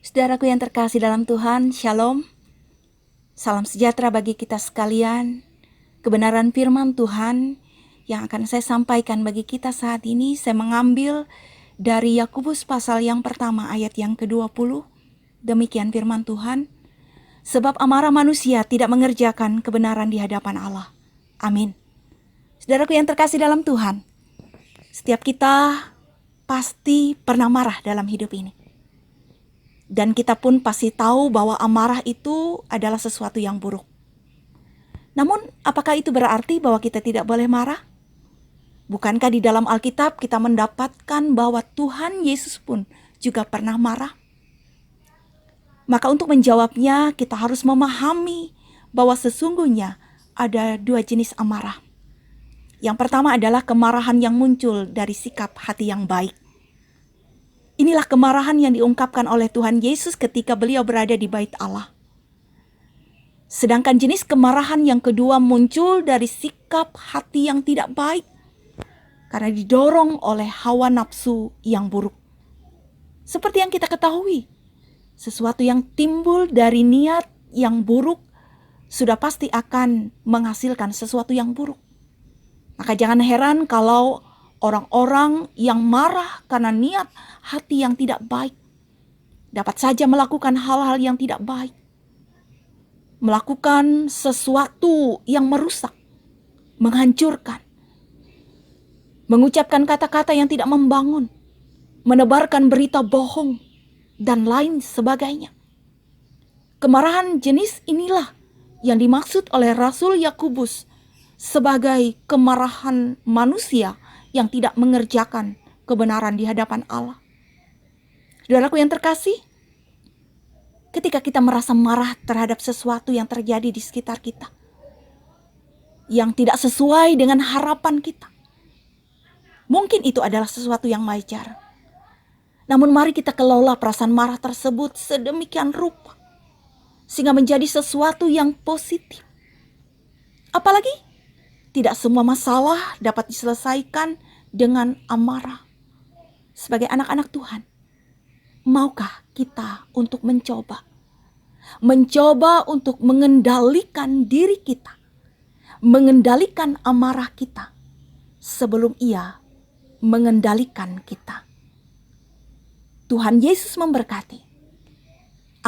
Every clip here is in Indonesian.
Saudaraku yang terkasih dalam Tuhan, Shalom. Salam sejahtera bagi kita sekalian. Kebenaran firman Tuhan yang akan saya sampaikan bagi kita saat ini, saya mengambil dari Yakobus pasal yang pertama ayat yang ke-20. Demikian firman Tuhan. Sebab amarah manusia tidak mengerjakan kebenaran di hadapan Allah. Amin. Saudaraku yang terkasih dalam Tuhan, setiap kita pasti pernah marah dalam hidup ini. Dan kita pun pasti tahu bahwa amarah itu adalah sesuatu yang buruk. Namun, apakah itu berarti bahwa kita tidak boleh marah? Bukankah di dalam Alkitab kita mendapatkan bahwa Tuhan Yesus pun juga pernah marah? Maka untuk menjawabnya, kita harus memahami bahwa sesungguhnya ada dua jenis amarah. Yang pertama adalah kemarahan yang muncul dari sikap hati yang baik. Inilah kemarahan yang diungkapkan oleh Tuhan Yesus ketika beliau berada di bait Allah. Sedangkan jenis kemarahan yang kedua muncul dari sikap hati yang tidak baik karena didorong oleh hawa nafsu yang buruk. Seperti yang kita ketahui, sesuatu yang timbul dari niat yang buruk sudah pasti akan menghasilkan sesuatu yang buruk. Maka jangan heran kalau orang-orang yang marah karena niat hati yang tidak baik dapat saja melakukan hal-hal yang tidak baik. Melakukan sesuatu yang merusak, menghancurkan. Mengucapkan kata-kata yang tidak membangun, menebarkan berita bohong, dan lain sebagainya. Kemarahan jenis inilah yang dimaksud oleh Rasul Yakobus sebagai kemarahan manusia yang tidak mengerjakan kebenaran di hadapan Allah. Saudaraku yang terkasih, ketika kita merasa marah terhadap sesuatu yang terjadi di sekitar kita, yang tidak sesuai dengan harapan kita, mungkin itu adalah sesuatu yang wajar. Namun mari kita kelola perasaan marah tersebut sedemikian rupa, sehingga menjadi sesuatu yang positif. Apalagi, tidak semua masalah dapat diselesaikan dengan amarah. Sebagai anak-anak Tuhan, maukah kita untuk mencoba untuk mengendalikan diri kita, mengendalikan amarah kita sebelum Ia mengendalikan kita. Tuhan Yesus memberkati.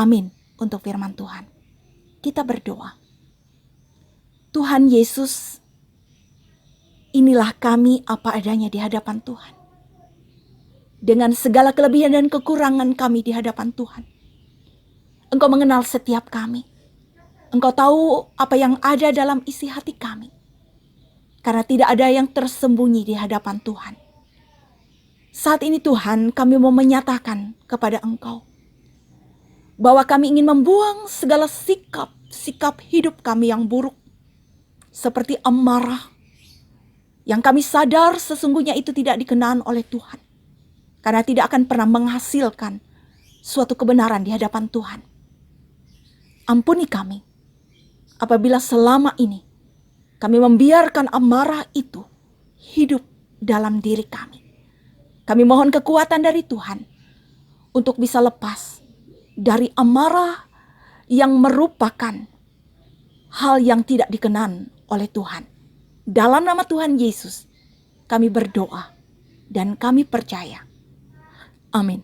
Amin untuk firman Tuhan. Kita berdoa. Tuhan Yesus, inilah kami apa adanya di hadapan Tuhan. Dengan segala kelebihan dan kekurangan kami di hadapan Tuhan. Engkau mengenal setiap kami. Engkau tahu apa yang ada dalam isi hati kami. Karena tidak ada yang tersembunyi di hadapan Tuhan. Saat ini Tuhan, kami mau menyatakan kepada Engkau bahwa kami ingin membuang segala sikap hidup kami yang buruk. Seperti amarah, yang kami sadar sesungguhnya itu tidak dikenan oleh Tuhan. Karena tidak akan pernah menghasilkan suatu kebenaran di hadapan Tuhan. Ampuni kami apabila selama ini kami membiarkan amarah itu hidup dalam diri kami. Kami mohon kekuatan dari Tuhan untuk bisa lepas dari amarah yang merupakan hal yang tidak dikenan oleh Tuhan. Dalam nama Tuhan Yesus, kami berdoa dan kami percaya. Amin.